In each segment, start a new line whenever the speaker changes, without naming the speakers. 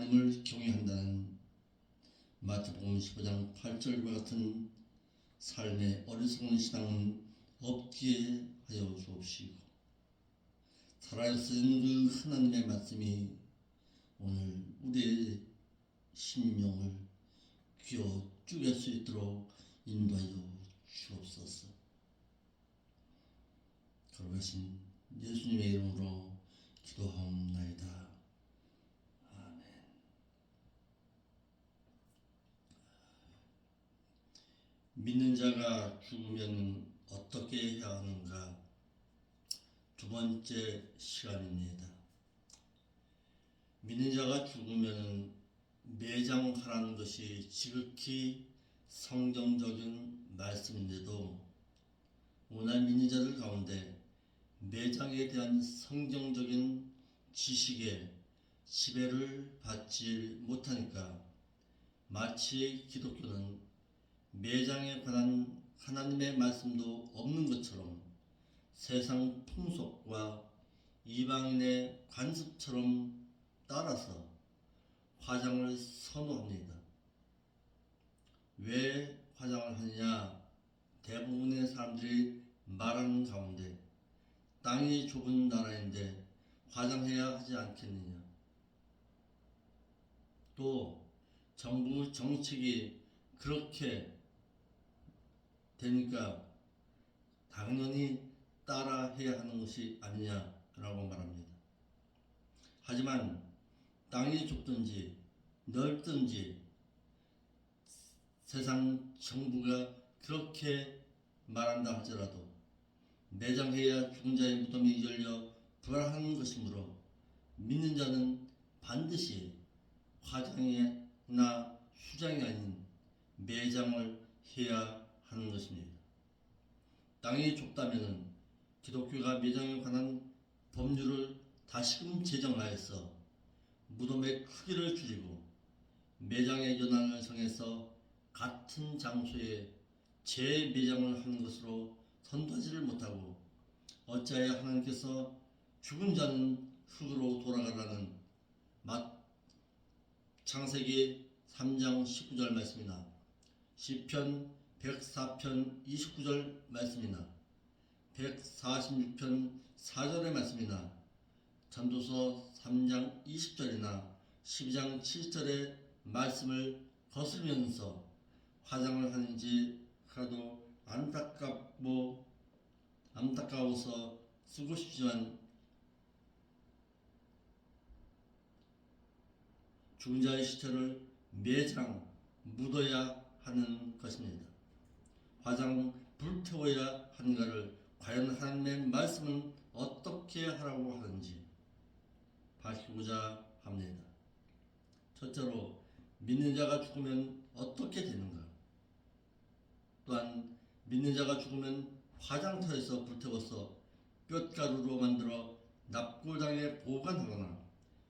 하나님을 경외한다는 마태복음 15장 8절과 같은 삶의 어리석은 신앙은 없게 하여 주옵시고, 살아있는 그 하나님의 말씀이 오늘 우리의 심령을 귀어 쪼갤 수 있도록 인도하여 주옵소서. 거룩하신 예수님의 이름으로 기도하옵나이다. 아멘. 믿는 자가 죽으면 어떻게 해야 하는가? 두 번째 시간입니다. 믿는 자가 죽으면 매장하라는 것이 지극히 성경적인 말씀인데도 오늘 믿는 자들 가운데 매장에 대한 성경적인 지식에 지배를 받지 못하니까 마치 기독교는 매장에 관한 하나님의 말씀도 없는 것처럼 세상 풍속과 이방인의 관습처럼 따라서 화장을 선호합니다. 왜 화장을 하느냐? 대부분의 사람들이 말하는 가운데 땅이 좁은 나라인데 화장해야 하지 않겠느냐? 또 정부 정책이 그렇게 되니까 당연히 따라해야 하는 것이 아니냐라고 말합니다. 하지만 땅이 좁든지 넓든지 세상 정부가 그렇게 말한다 할지라도 매장해야 죽은 자의 무덤이 열려 부활하는 것이므로 믿는 자는 반드시 화장이나 수장이 아닌 매장을 해야 하는 것입니다. 땅이 좁다면 기독교가 매장에 관한 법률을 다시금 제정하여서 무덤의 크기를 줄이고 매장의 연한을 정해서 같은 장소에 재매장을 하는 것으로 선도하지를 못하고 어찌하여 하나님께서 죽은 자는 흙으로 돌아가라는 창세기 3장 19절 말씀이나 시편 104편 29절 말씀이나 146편 4절의 말씀이나 전도서 3장 20절이나 12장 7절의 말씀을 거스르면서 화장을 하는지 하도 안타까워서 쓰고 싶지만 죽은 자의 시체를 묻어야 하는 것입니다. 화장 불태워야 하는가를 과연 하나님의 말씀은 어떻게 하라고 하는지 밝히고자 합니다. 첫째로 믿는 자가 죽으면 어떻게 되는가? 또한 믿는 자가 죽으면 화장터에서 불태워서 뼛가루로 만들어 납골당에 보관하거나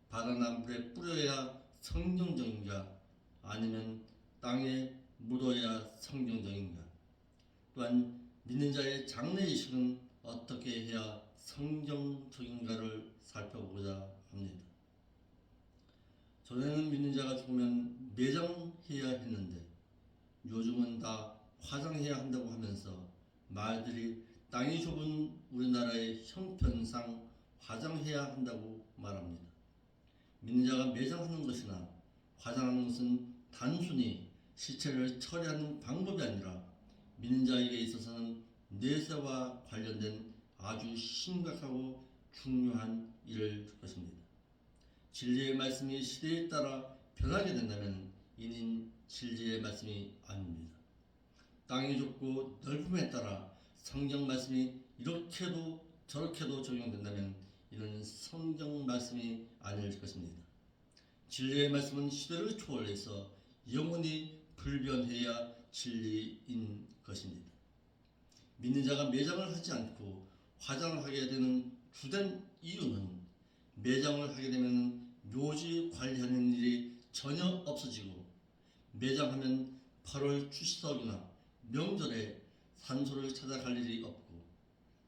바다나 물에 뿌려야 성경적인가? 아니면 땅에 묻어야 성경적인가? 또한 믿는 자의 장례의식은 어떻게 해야 성경적인가를 살펴보고자 합니다. 전에는 믿는 자가 죽으면 매장해야 했는데 요즘은 다 화장해야 한다고 하면서 말들이 땅이 좁은 우리나라의 형편상 화장해야 한다고 말합니다. 믿는 자가 매장하는 것이나 화장하는 것은 단순히 시체를 처리하는 방법이 아니라 믿는 자에게 있어서는 내세와 관련된 아주 심각하고 중요한 일일 것입니다. 진리의 말씀이 시대에 따라 변하게 된다면 이는 진리의 말씀이 아닙니다. 땅이 좁고 넓음에 따라 성경 말씀이 이렇게도 저렇게도 적용된다면 이는 성경 말씀이 아닐 것입니다. 진리의 말씀은 시대를 초월해서 영원히 불변해야 진리인 것입니다. 믿는 자가 매장을 하지 않고 화장을 하게 되는 주된 이유는 매장을 하게 되면 묘지 관리하는 일이 전혀 없어지고 매장하면 8월 추석이나 명절에 산소를 찾아갈 일이 없고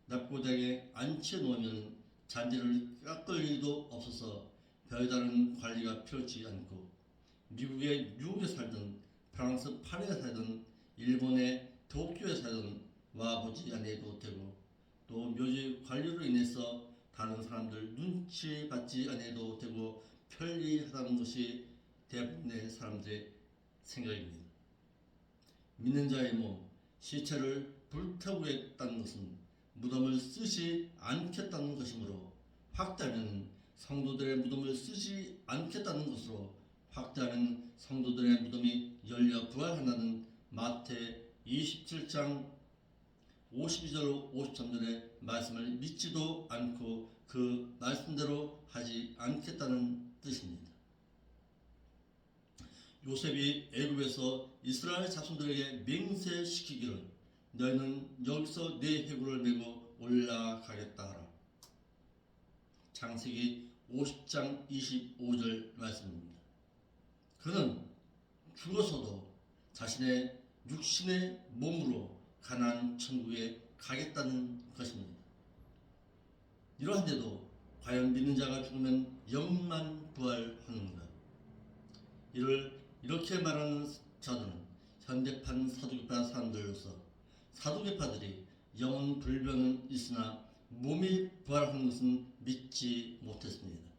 납고당에 안치해 놓으면 잔디를 깎을 일도 없어서 별다른 관리가 필요치 않고 미국의 뉴욕에 살든 프랑스 파리에 살든 일본의 도쿄에 살든 와보지 않아도 되고 또 묘지 관리로 인해서 다른 사람들 눈치 받지 않아도 되고 편리하다는 것이 대부분의 사람들의 생각입니다. 믿는 자의 몸, 시체를 불태우겠다는 것은 무덤을 쓰지 않겠다는 것이므로 확대하면 성도들의 무덤을 쓰지 않겠다는 것으로 확대하면 성도들의 무덤이 열려 부활한다는 마태 27장 52절 53절의 말씀을 믿지도 않고 그 말씀대로 하지 않겠다는 뜻입니다. 요셉이 애굽에서 이스라엘 자손들에게 맹세시키기를 너희는 여기서 내 해골을 메고 올라가겠다 하라. 창세기 50장 25절 말씀입니다. 그는 죽어서도 자신의 육신의 몸으로 가나안 천국에 가겠다는 것입니다. 이러한데도 과연 믿는 자가 죽으면 영만 부활하는가? 이를 이렇게 말하는 자들은 현대판 사두개파 사람들로서 사두개파들이 영혼 불변은 있으나 몸이 부활하는 것은 믿지 못했습니다.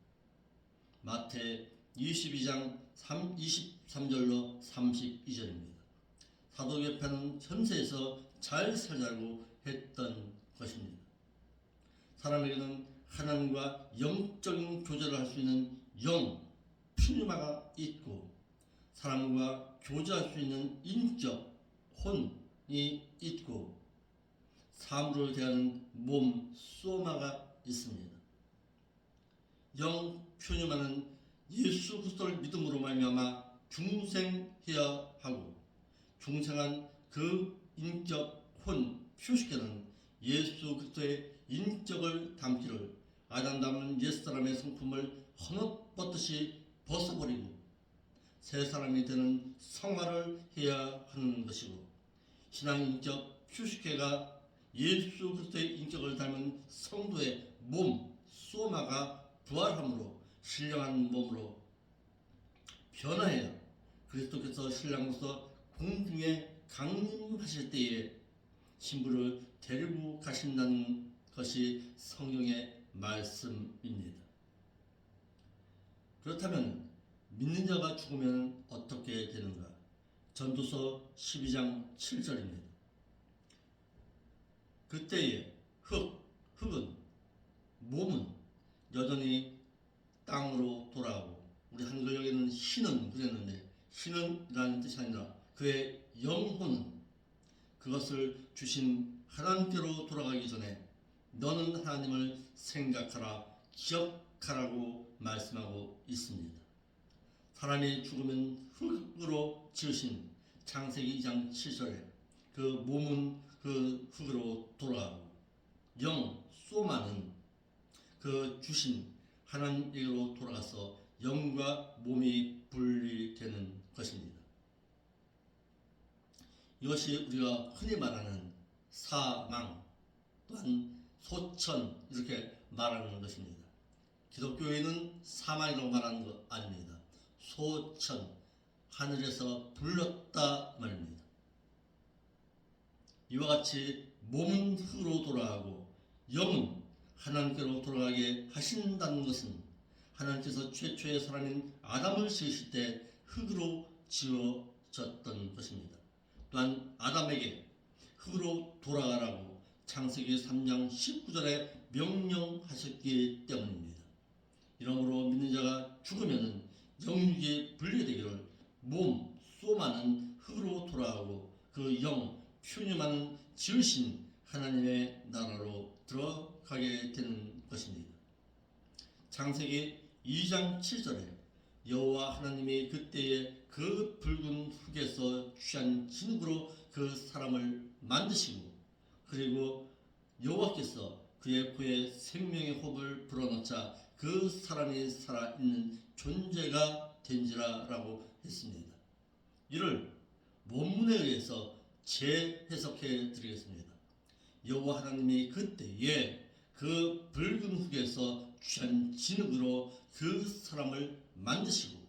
마태 22장 23절로 32절입니다. 사도계파는 현세에서 잘 살자고 했던 것입니다. 사람에게는 하나님과 영적인 교제를 할 수 있는 영, 퓨니마가 있고 사람과 교제할 수 있는 인격, 혼이 있고 사물을 대하는 몸, 소마가 있습니다. 영, 퓨니마는 예수 그리스도를 믿음으로 말미암아 중생해야 하고 중생한 그 인격, 혼, 퓨시케는 예수 그리스도의 인격을 담기를 아담 닮은 옛사람의 성품을 헌옷벗듯이 벗어버리고 새 사람이 되는 성화를 해야 하는 것이고 신앙 인격 퓨시케가 예수 그리스도의 인격을 닮은 성도의 몸, 소마가 부활함으로 신령한 몸으로 변화해야 그리스도께서 신랑으로서 공중에 강림하실 때에 신부를 데리고 가신다는 것이 성경의 말씀입니다. 그렇다면 믿는 자가 죽으면 어떻게 되는가? 전도서 12장 7절입니다. 그때에 흙은 몸은 여전히 땅으로 돌아가고 우리 한글역에는 신은 그랬는데 신은이라는 뜻이 아니라 그의 영혼은 그것을 주신 하나님께로 돌아가기 전에 너는 하나님을 생각하라 기억하라고 말씀하고 있습니다. 사람이 죽으면 흙으로 지으신 창세기 2장 7절에 그 몸은 그 흙으로 돌아가고 영, 소마는 그 주신 하나님에게로 돌아가서 영과 몸이 분리되는 것입니다. 이것이 우리가 흔히 말하는 사망 또한 소천 이렇게 말하는 것입니다. 기독교에는 사망이라고 말하는 것 아닙니다. 소천, 하늘에서 불렀다 말입니다. 이와 같이 몸은 흙으로 돌아가고 영은 하나님께로 돌아가게 하신다는 것은 하나님께서 최초의 사람인 아담을 지으실 때 흙으로 지어졌던 것입니다. 또한 아담에게 흙으로 돌아가라고 창세기 3장 19절에 명령하셨기 때문입니다. 이러므로 믿는 자가 죽으면 영육이 분리되기를 몸, 소마는 흙으로 돌아가고 그 영, 퓨니마는 지으신 하나님의 나라로 들어가게 되는 것입니다. 창세기 2장 7절에 여호와 하나님이 그때에 그 붉은 흙에서 취한 진흙으로 그 사람을 만드시고 그리고 여호와께서 그의 코에 생명의 호흡을 불어넣자 그 사람이 살아있는 존재가 된지라라고 했습니다. 이를 원문에 의해서 재해석해 드리겠습니다. 여호와 하나님이 그때에 그 붉은 흙에서 취한 진흙으로 그 사람을 만드시고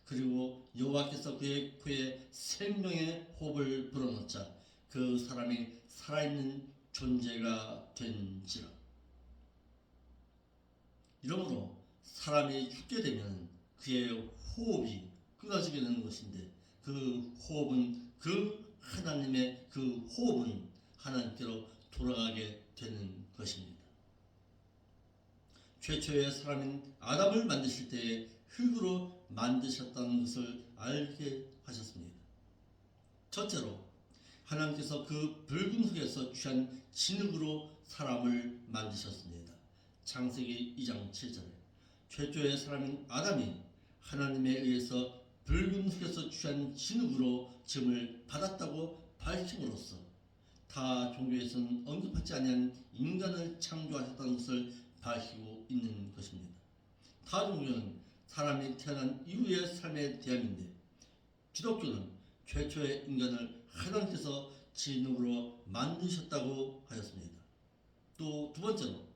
그리고 여호와께서 그의 코에 생명의 호흡을 불어넣자 그 사람이 살아있는 존재가 된지라. 이러므로 사람이 죽게 되면 그의 호흡이 끊어지게 되는 것인데 그 호흡은 그 하나님의 그 호흡은 하나님께로 돌아가게 되는 것입니다. 최초의 사람인 아담을 만드실 때에 흙으로 만드셨다는 것을 알게 하셨습니다. 첫째로 하나님께서 그 붉은 흙에서 취한 진흙으로 사람을 만드셨습니다. 창세기 2장 7절에 최초의 사람인 아담이 하나님에 의해서 붉은 흙에서 취한 진흙으로 지음을 받았다고 밝힘으로써 타 종교에서는 언급하지 아니한 인간을 창조하셨다는 것을 밝히고 있는 것입니다. 타 종교는 사람이 태어난 이후의 삶의 대안인데 기독교는 최초의 인간을 하나님께서 진흙으로 만드셨다고 하였습니다. 또 두 번째로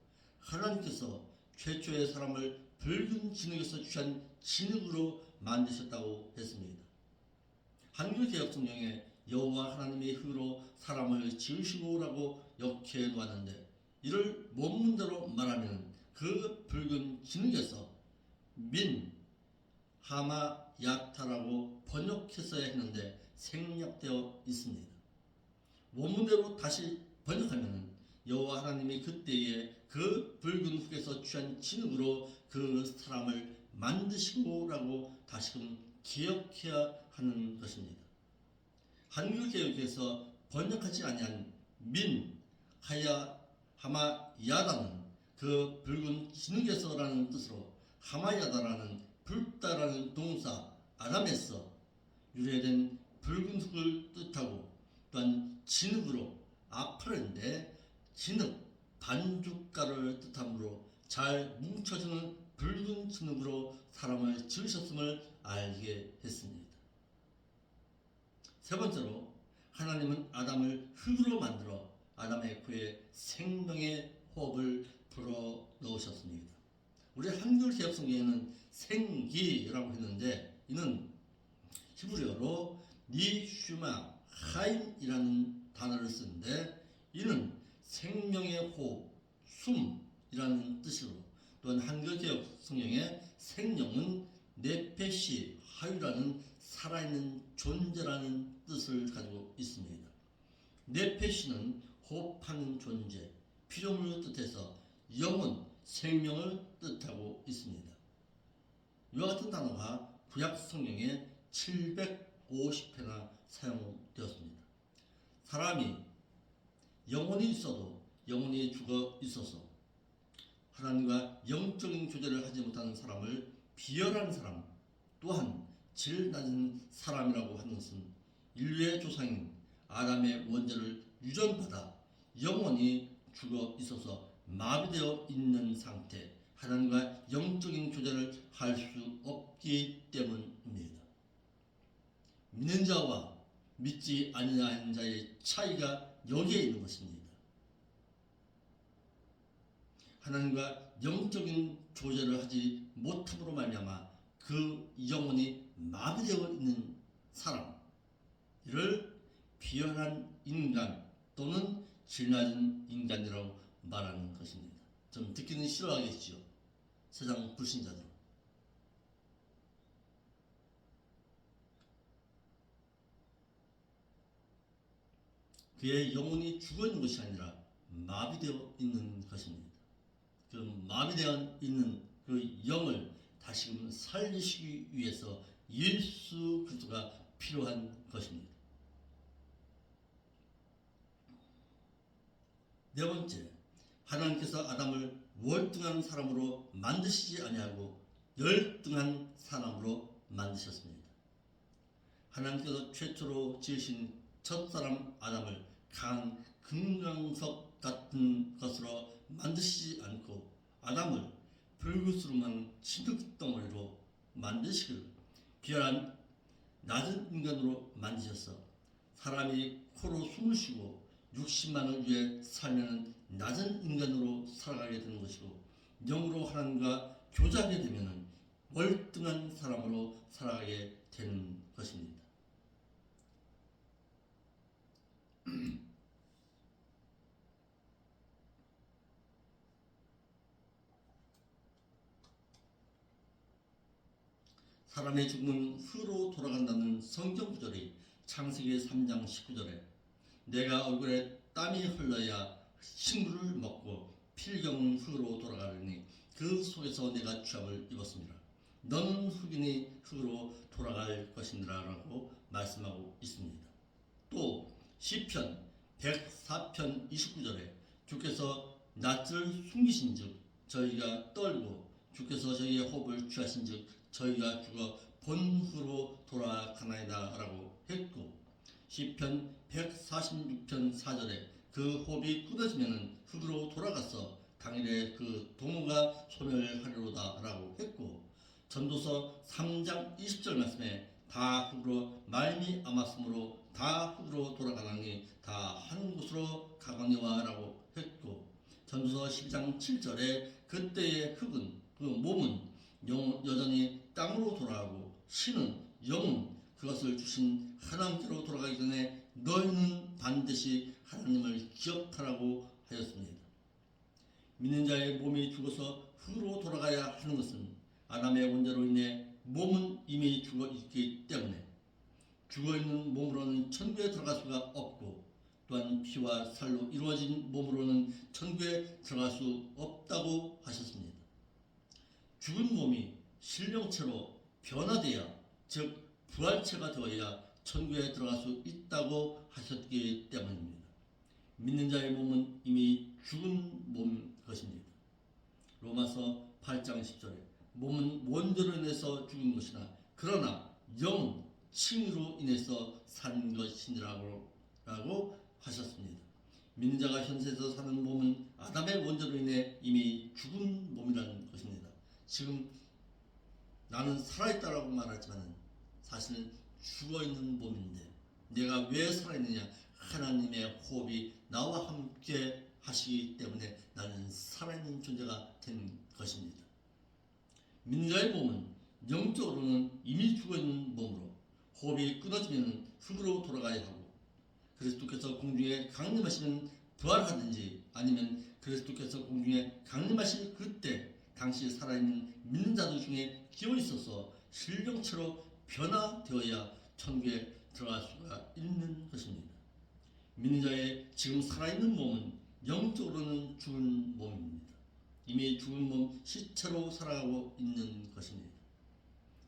하나님께서 최초의 사람을 붉은 진흙에서 취한 진흙으로 만드셨다고 했습니다. 한글개혁성경에 여호와 하나님의 흙으로 사람을 지으시고라고 역해 놓았는데 이를 원문대로 말하면 그 붉은 진흙에서 민 하마야타라고 번역했어야 했는데 생략되어 있습니다. 원문대로 다시 번역하면 여호와 하나님이 그때에 그 붉은 흙에서 취한 진흙으로 그 사람을 만드시고라고 다시금 기억해야 하는 것입니다. 한글개혁에서 번역하지 아니한 민 하야 하마야다는 그 붉은 진흙에서라는 뜻으로 하마야다라는 붉다라는 동사 아람에서 유래된 붉은 흙을 뜻하고 또한 진흙으로 아파른데 진흙 반죽가루를 뜻하므로 잘 뭉쳐지는 붉은 진흙으로 사람을 지으셨음을 알게 했습니다. 세 번째로 하나님은 아담을 흙으로 만들어 아담의 코에 생명의 호흡을 불어 넣으셨습니다. 우리 한글 개혁 성경에는 생기라고 했는데 이는 히브리어로 니슈마 하임이라는 단어를 쓰는데 이는 생명의 호흡, 숨이라는 뜻으로 또한 한글 개혁 성경에 생명은 네페시 하유라는 살아있는 존재라는 뜻을 가지고 있습니다. 네페시는 호흡하는 존재, 피조물을 뜻해서 영혼, 생명을 뜻하고 있습니다. 이와 같은 단어가 구약 성경에 750회나 사용되었습니다. 사람이 영혼이 있어도 영혼이 죽어 있어서 하나님과 영적인 교제를 하지 못하는 사람을 비열한 사람 또한 질 낮은 사람이라고 하는 것은 인류의 조상인 아담의 원죄를 유전받아 영혼이 죽어 있어서 마비되어 있는 상태 하나님과 영적인 교제를 할 수 없기 때문입니다. 믿는 자와 믿지 아니하는 자의 차이가 여기에 있는 것입니다. 하나님과 영적인 교제를 하지 못함으로 말미암아 그 영혼이 마비되어 있는 사람 이를 비열한 인간 또는 질 낮은 인간이라고 말하는 것입니다. 좀 듣기는 싫어하겠지요. 세상 불신자들. 그의 영혼이 죽어 있는 것이 아니라 마비되어 있는 것입니다. 그 마비되어 있는 그 영을 다시금 살리시기 위해서 예수 그리스도가 필요한 것입니다. 네 번째, 하나님께서 아담을 월등한 사람으로 만드시지 아니하고 열등한 사람으로 만드셨습니다. 하나님께서 최초로 지으신 첫사람 아담을 강한 금강석 같은 것으로 만드시지 않고 아담을 불구스름한 진흙덩어리로 만드시기를 비열한 낮은 인간으로 만드셔서 사람이 코로 숨을 쉬고 60만을 위해 살면 낮은 인간으로 살아가게 되는 것이고 영으로 하나님과 교제하게 되면 월등한 사람으로 살아가게 되는 것입니다. 사람의 죽음은 흙으로 돌아간다는 성경 구절이 창세기 3장 19절에 내가 얼굴에 땀이 흘러야 식물을 먹고 필경은 흙으로 돌아가려니 그 속에서 내가 취함을 입었습니다. 너는 흙이니 흙으로 돌아갈 것이니라 라고 말씀하고 있습니다. 또 시편 104편 29절에 주께서 낯을 숨기신즉 저희가 떨고 주께서 저희의 호흡을 취하신즉 저희가 죽어 본후로 돌아가나이다 라고 했고 시편 146편 4절에 그 호흡이 끊어지면 흙으로 돌아가서 당일에 그 동무가 소멸하리로다 라고 했고 전도서 3장 20절 말씀에 다 흙으로 말미암았으므로 다 흙으로 돌아가나니 다 한 곳으로 가거니와 라고 했고 전도서 12장 7절에 그때의 흙은 그 몸은 여전히 땅으로 돌아가고 신은 영은 그것을 주신 하나님께로 돌아가기 전에 너희는 반드시 하나님을 기억하라고 하였습니다. 믿는 자의 몸이 죽어서 흙으로 돌아가야 하는 것은 아담의 원죄로 인해 몸은 이미 죽어 있기 때문에 죽어있는 몸으로는 천국에 들어갈 수가 없고 또한 피와 살로 이루어진 몸으로는 천국에 들어갈 수 없다고 하셨습니다. 죽은 몸이 신령체로 변화되어야 즉 부활체가 되어야 천국에 들어갈 수 있다고 하셨기 때문입니다. 믿는 자의 몸은 이미 죽은 몸 것입니다. 로마서 8장 10절에 몸은 원죄로 인해서 죽은 것이나 그러나 영은 칭의로 인해서 산 것이니라고 하셨습니다. 믿는 자가 현세에서 사는 몸은 아담의 원죄로 인해 이미 죽은 몸이라는 것입니다. 지금 나는 살아있다라고 말하지만 사실은 죽어있는 몸인데 내가 왜 살아있느냐? 하나님의 호흡이 나와 함께 하시기 때문에 나는 살아있는 존재가 된 것입니다. 믿는 자의 몸은 영적으로는 이미 죽어있는 몸으로 호흡이 끊어지면 흙으로 돌아가야 하고 그리스도께서 공중에 강림하시는 부활하든지 아니면 그리스도께서 공중에 강림하신 그때 당시 살아있는 믿는 자들 중에 기어 있어서 신령체로 변화되어야 천국에 들어갈 수가 있는 것입니다. 믿는 자의 지금 살아있는 몸은 영적으로는 죽은 몸입니다. 이미 죽은 몸 시체로 살아가고 있는 것입니다.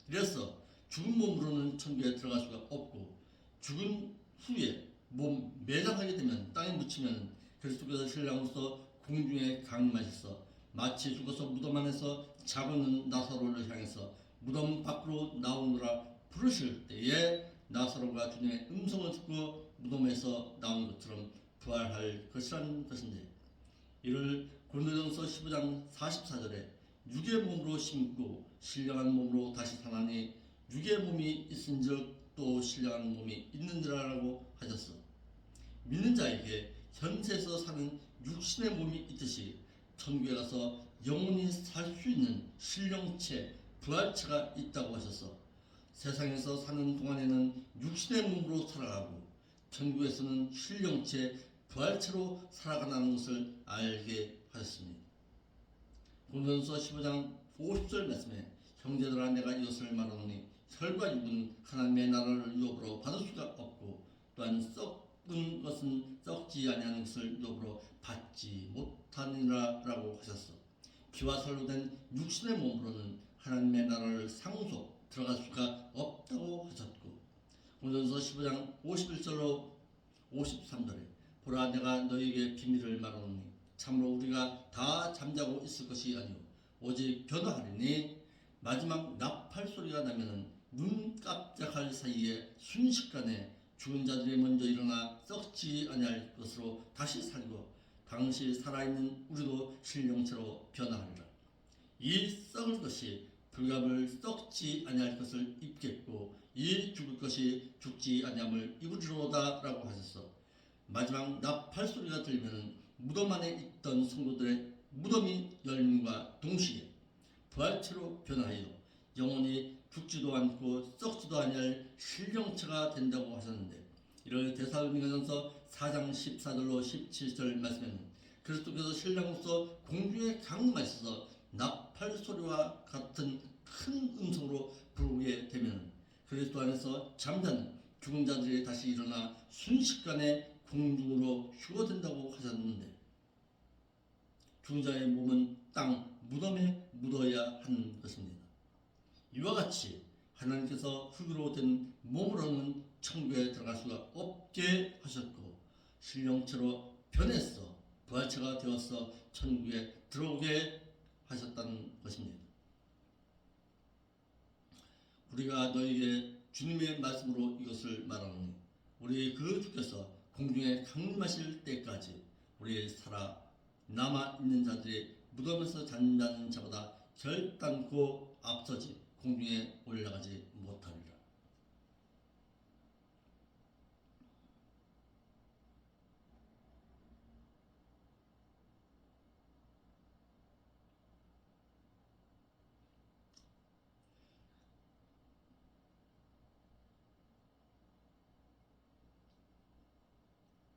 그래서 죽은 몸으로는 천국에 들어갈 수가 없고 죽은 후에 몸 매장하게 되면 땅에 묻히면 그리스도께서 신랑으로서 공중에 강림하셔서 마치 죽어서 무덤 안에서 자고 있는 나사로를 향해서 무덤 밖으로 나오느라 부르실 때에 나사로가 주님의 음성을 듣고 무덤에서 나온 것처럼 부활할 것이라는 것인데 이를 고린도전서 15장 44절에 육의 몸으로 심고 신령한 몸으로 다시 사나니 육의 몸이 있은즉 또 신령한 몸이 있느니라라고 하셨어. 믿는 자에게 현세에서 사는 육신의 몸이 있듯이 천국에 가서 영원히 살 수 있는 신령체, 부활체가 있다고 하셔서 세상에서 사는 동안에는 육신의 몸으로 살아가고 천국에서는 신령체, 부활체로 살아가는 것을 알게 하셨습니다. 고린도전서 15장 50절 말씀에 형제들아 내가 이것을 말하노니 혈과 육은 하나님의 나라를 유업으로 받을 수가 없고 또한 썩은 것은 썩지 아니하는 것을 유업으로 받지 못하니라 라고 하셨어. 피와 살로 된 육신의 몸으로는 하나님의 나라를 상속 들어갈 수가 없다고 하셨고 고린도전서 15장 51절로 53절에 보라 내가 너희에게 비밀을 말하노니 참으로 우리가 다 잠자고 있을 것이 아니오 오직 변화하리니 마지막 나팔 소리가 나면은 눈 깜짝할 사이에 순식간에 죽은 자들이 먼저 일어나 썩지 아니할 것으로 다시 살고 당시 살아있는 우리도 신령체로 변화하리라. 이 썩을 것이 불갑을 썩지 아니할 것을 입겠고 이 죽을 것이 죽지 아니함을 입으리로다 라고 하셨어. 마지막 나팔 소리가 들리면 무덤 안에 있던 성도들의 무덤이 열림과 동시에 부활체로 변화하여 영원히 죽지도 않고 썩지도 아니할 신령체가 된다고 하셨는데, 이를 데살로니가전서 4장 14절로 17절 말씀에는 그리스도께서 신랑으로서 공중에 강림하셔서 나팔 소리와 같은 큰 음성으로 부르게 되면 그리스도 안에서 잠자는 죽은 자들이 다시 일어나 순식간에 공중으로 휴거된다고 하셨는데, 죽은 자의 몸은 땅 무덤에 묻어야 하는 것입니다. 이와 같이 하나님께서 흙으로 된 몸으로는 천국에 들어갈 수가 없게 하셨고, 신령체로 변해서 부활체가 되어서 천국에 들어오게 하셨다는 것입니다. 우리가 너에게 주님의 말씀으로 이것을 말하노니, 우리 그 주께서 공중에 강림하실 때까지 우리 살아 남아 있는 자들이 무덤에서 잠자는 자보다 결단코 앞서지 공중에 올라가지 못하리라.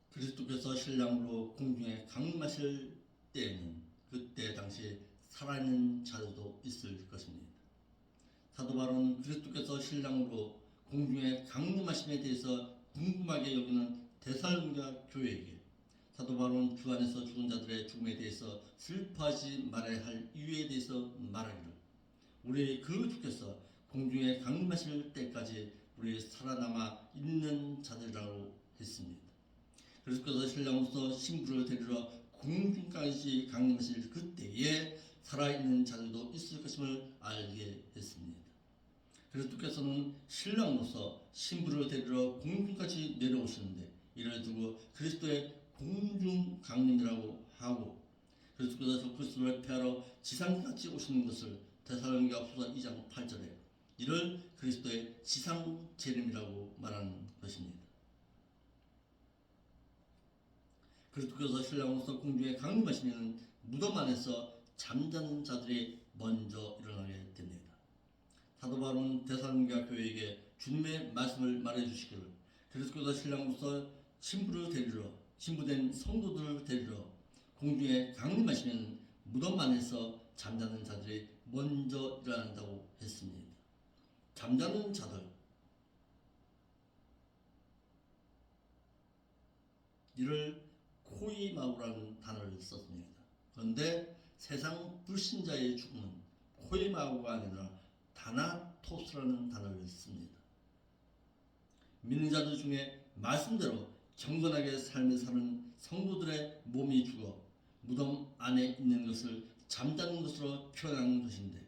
그리스도께서 신랑으로 공중에 강림하실 때에는 그때 당시 살아있는 자들도 있을 것입니다. 사도 바울은 그리스도께서 신랑으로 공중에 강림하심에 대해서 궁금하게 여기는 데살로니가 교회에게 사도 바울은 주 안에서 죽은 자들의 죽음에 대해서 슬퍼하지 말아야 할 이유에 대해서 말하기를, 우리 그 주께서 공중에 강림하실 때까지 우리 살아남아 있는 자들이라고 했습니다. 그리스도께서 신랑으로서 신부를 데리러 공중까지 강림하실 그때에 살아있는 자들도 있을 것임을 알게 됐습니다. 그리스도께서는 신랑으로서 신부를 데리러 공중까지 내려오시는데, 이를 두고 그리스도의 공중 강림이라고 하고, 그리스도께서 그리스도를 폐하러 지상까지 오시는 것을 데살로니가후서 2장 8절에 이를 그리스도의 지상 재림이라고 말하는 것입니다. 그리스도께서 신랑으로서 공중에 강림하시면 무덤 안에서 잠자는 자들이 먼저 일어나게 됩니다. 사도 바울은 데살로니가 교회에게 주님의 말씀을 말해주시기를, 그리스도께서 신랑으로서 신부된 성도들을 데리러 공중에 강림하시면 무덤 안에서 잠자는 자들이 먼저 일어난다고 했습니다. 잠자는 자들, 이를 코이마우라는 단어를 썼습니다. 그런데 세상 불신자의 죽음은 코이마우가 아니라 다나토스라는 단어를 씁니다. 믿는 자들 중에 말씀대로 경건하게 삶을 사는 성도들의 몸이 죽어 무덤 안에 있는 것을 잠자는 것으로 표현하는 것인데,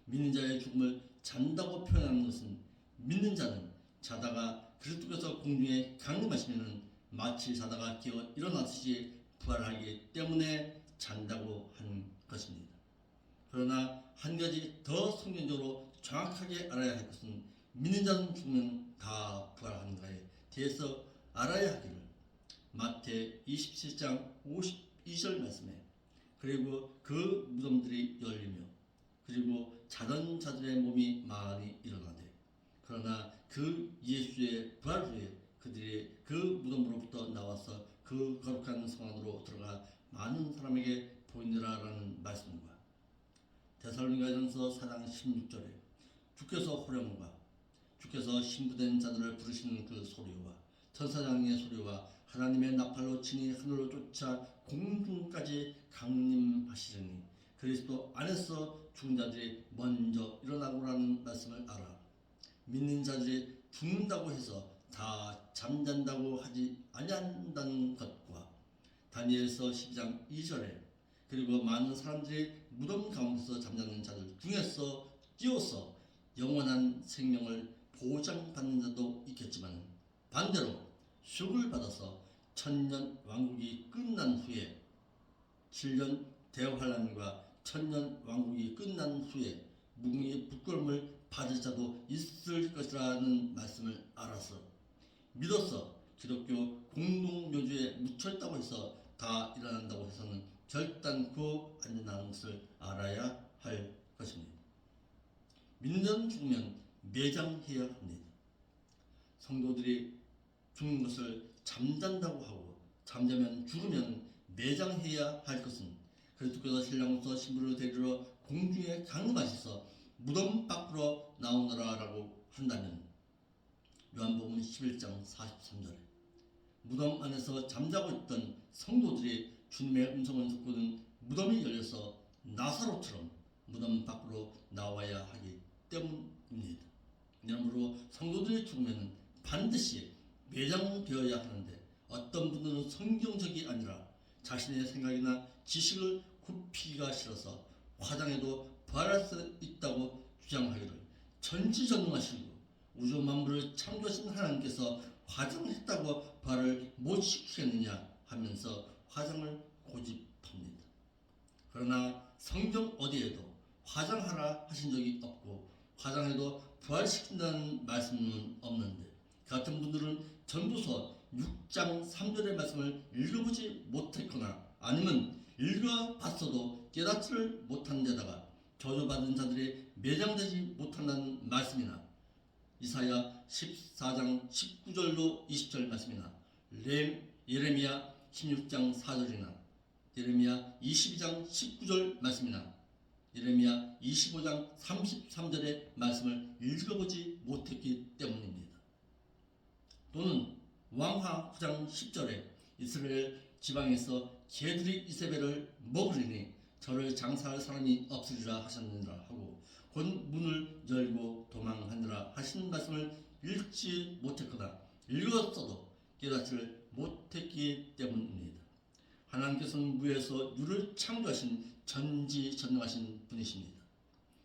믿는 자의 죽음을 잔다고 표현하는 것은 믿는 자는 자다가 그리스도께서 공중에 강림하시면 마치 자다가 깨어 일어났듯이 부활하기 때문에 잔다고 하는 것입니다. 그러나 한 가지 더 성경적으로 정확하게 알아야 할 것은, 믿는 자는 죽으면 다 부활하는가에 대해서 알아야 하기를, 마태 27장 52절 말씀에 그리고 그 무덤들이 열리며 그리고 자던 자들의 몸이 많이 일어나되, 그러나 그 예수의 부활 후에 그들이 그 무덤으로부터 나와서 그 거룩한 성 안으로 들어가 많은 사람에게 보이느라라는 말씀과 데살로니가전서 4장 16절에 주께서 호령과 주께서 신부된 자들을 부르시는 그 소리와 천사장의 소리와 하나님의 나팔로 친히 하늘로 쫓아 공중까지 강림하시려니 그리스도 안에서 죽은 자들이 먼저 일어나고라는 말씀을 알아. 믿는 자들이 죽는다고 해서 다 잠잔다고 하지 아니한다는 것과 다니엘서 12장 2절에 그리고 많은 사람들이 무덤 가운데서 잠자는 자들 중에서 뛰어서 영원한 생명을 보장받는 자도 있겠지만, 반대로 수를 받아서 천년 왕국이 끝난 후에 7년 대환란과 천년 왕국이 끝난 후에 무궁의 부끄러움을 받을 자도 있을 것이라는 말씀을 알아서 믿어서 기독교 공동묘지에 묻혀있다고 해서 다 일어난다고 해서는 결단코 아니라는 것을 알아야 할 것입니다. 믿는 죽으면 매장해야 합니다. 성도들이 죽는 것을 잠잔다고 하고 잠자면 죽으면 매장해야 할 것은 그리스도께서 신랑으로서 신부를 데리러 공중에 강림하셔서 무덤 밖으로 나오너라라고 한다면 요한복음 11장 43절에 무덤 안에서 잠자고 있던 성도들이 주님의 음성을 듣고는 무덤이 열려서 나사로처럼 무덤 밖으로 나와야 하기 때문입니다. 이러므로 성도들이 죽으면 반드시 매장되어야 하는데 어떤 분들은 성경적이 아니라 자신의 생각이나 지식을 굽히기가 싫어서 화장해도 부활할 수 있다고 주장하기를 전지전능하시고 우주 만물을 창조하신 하나님께서 화장했다고 부활을 못 시키겠느냐 하면서 화장을 고집합니다. 그러나 성경 어디에도 화장하라 하신 적이 없고 화장해도 부활시킨다는 말씀은 없는데 같은 분들은 전도서 6장 3절의 말씀을 읽어보지 못했거나 아니면 읽어봤어도 깨닫지를 못한 데다가 저주받은 자들이 매장되지 못한다는 말씀이나 이사야 14장 19절로 20절 말씀이나 예레미야 16장 4절이나 예레미야 22장 19절 말씀이나 예레미야 25장 33절의 말씀을 읽어보지 못했기 때문입니다. 또는 왕하 9장 10절에 이스라엘 지방에서 개들이 이세벨을 먹으리니 저를 장사할 사람이 없으리라 하셨느니라 하고 곧 문을 열고 도망하느라 하신 말씀을 읽지 못했거나 읽었어도 깨닫지를 못했기 때문입니다. 하나님께서는 무에서 유를 창조하신 전지전능하신 분이십니다.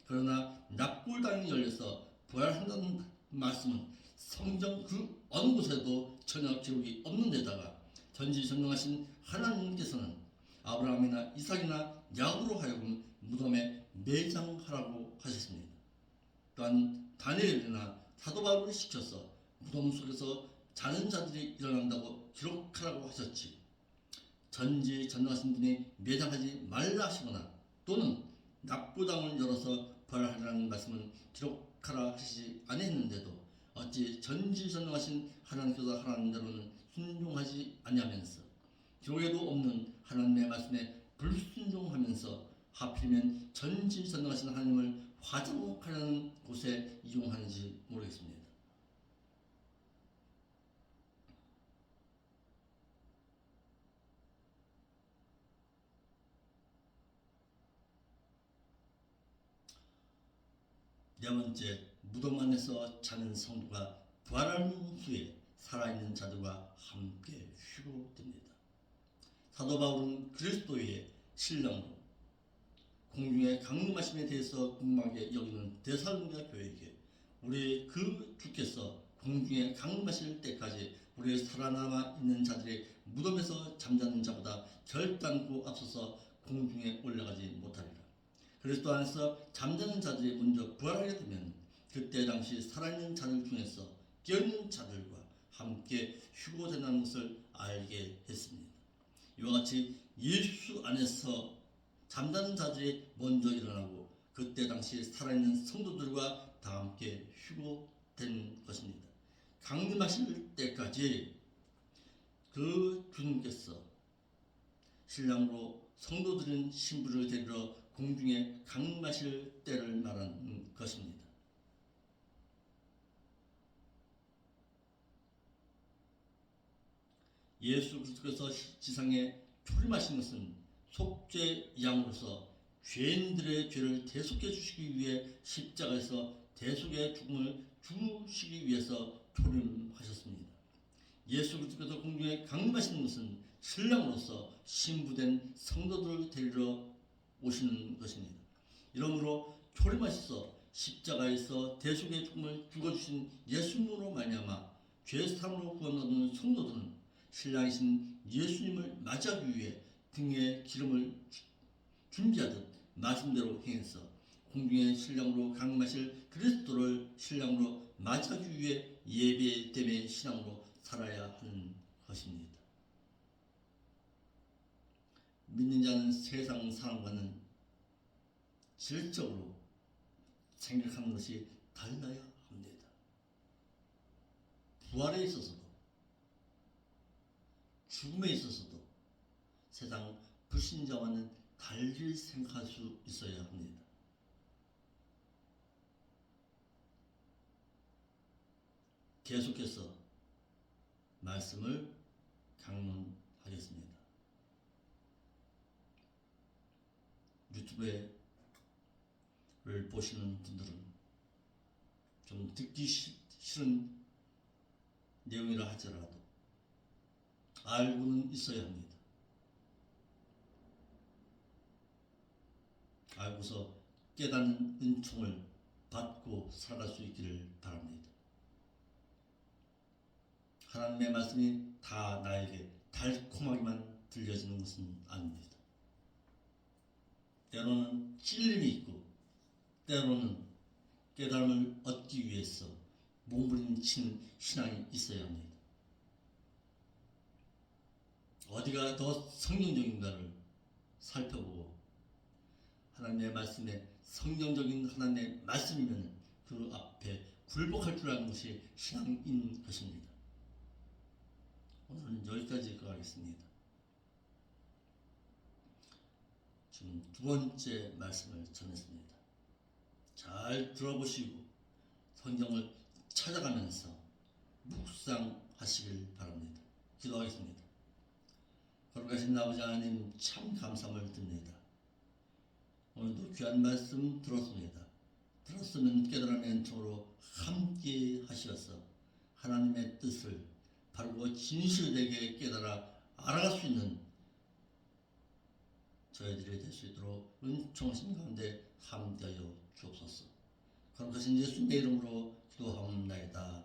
그러나 납골당이 열려서 부활한다는 말씀은 성경 그 어느 곳에도 전혀 기록이 없는 데다가 전지전능하신 하나님께서는 아브라함이나 이삭이나 야곱으로 하여금 무덤에 매장하라고 하셨습니다. 또한 다니엘이나 사도 바울을 시켜서 무덤 속에서 자는 자들이 일어난다고 기록하라고 하셨지 전지전능하신 분이 매장하지 말라 하시거나 또는 납부당을 열어서 부활하라는 말씀은 기록하라 하시지 아니했는데도 어찌 전지전능하신 하나님께서 하라는 대로는 순종하지 아니하면서 기록에도 없는 하나님의 말씀에 불순종하면서 하필이면 전지전능하신 하나님을 화장하려는 곳에 이용하는지 모르겠습니다. 네 번째, 무덤 안에서 자는 성도가 부활한 후에 살아있는 자들과 함께 쉬고 듭니다. 사도 바울은 그리스도의 신랑으로 공중의 강림하심에 대해서 궁금하게 여기는 데살로니가 교회에게 우리 그 주께서 공중에 강림하실 때까지 우리 살아남아 있는 자들의 무덤에서 잠자는 자보다 결단코 앞서서 공중에 올라가지 못하리라. 그리스도 안에서 잠자는 자들이 먼저 부활하게 되면 그때 당시 살아있는 자들 중에서 깨어있는 자들과 함께 휴고된다는 것을 알게 했습니다. 이와 같이 예수 안에서 잠자는 자들이 먼저 일어나고 그때 당시 살아있는 성도들과 다 함께 휴고된 것입니다. 강림하실 때까지 그 주님께서 신랑으로 성도들은 신부를 데리러 공중에 강림하실 때를 말하는 것입니다. 예수 그리스도께서 지상에 출임하신 것은 속죄 양으로서 죄인들의 죄를 대속해 주시기 위해 십자가에서 대속의 죽음을 주시기 위해서 출임하셨습니다. 예수 그리스도께서 공중에 강림하시는 것은 신랑으로서 신부된 성도들을 데리러 오시는 것입니다. 이러므로 출임하셔서 십자가에서 대속의 죽음을 죽어주신 예수님으로 말미암아 죄사함으로 구원 얻는 성도들은 신랑이신 예수님을 맞이하기 위해 등에 기름을 준비하듯 말씀대로 행해서 공중의 신랑으로 강림하실 그리스도를 신랑으로 맞이하기 위해 예배됨의 신앙으로 살아야 하는 것입니다. 믿는 자는 세상 사람과는 질적으로 생각하는 것이 달라야 합니다. 부활에 있어서도 죽음에 있어서도 세상 불신자와는 달리 생각할 수 있어야 합니다. 계속해서 말씀을 강론하겠습니다. 유튜브를 보시는 분들은 좀 듣기 싫은 내용이라 하더라도 알고는 있어야 합니다. 알고서 깨닫는 은총을 받고 살아갈 수 있기를 바랍니다. 하나님의 말씀이 다 나에게 달콤하게만 들려지는 것은 아닙니다. 때로는 찔림이 있고 때로는 깨달음을 얻기 위해서 몸부림치는 신앙이 있어야 합니다. 어디가 더 성경적인가를 살펴보고 하나님의 말씀에 성경적인 하나님의 말씀이면 그 앞에 굴복할 줄 아는 것이 신앙인 것입니다. 오늘은 여기까지 하겠습니다. 지금 두 번째 말씀을 전했습니다. 잘 들어보시고 성경을 찾아가면서 묵상하시길 바랍니다. 기도하겠습니다. 거룩하신 아버지 하나님, 참 감사함을 드립니다. 오늘도 귀한 말씀 들었습니다. 들었으면 깨달음의 은총으로 함께 하시어서 하나님의 뜻을 바르고 진실되게 깨달아 알아갈 수 있는 저희들이 될 수 있도록 은총하신 가운데 함께하여 주옵소서. 거룩하신 예수님의 이름으로 기도하옵나이다.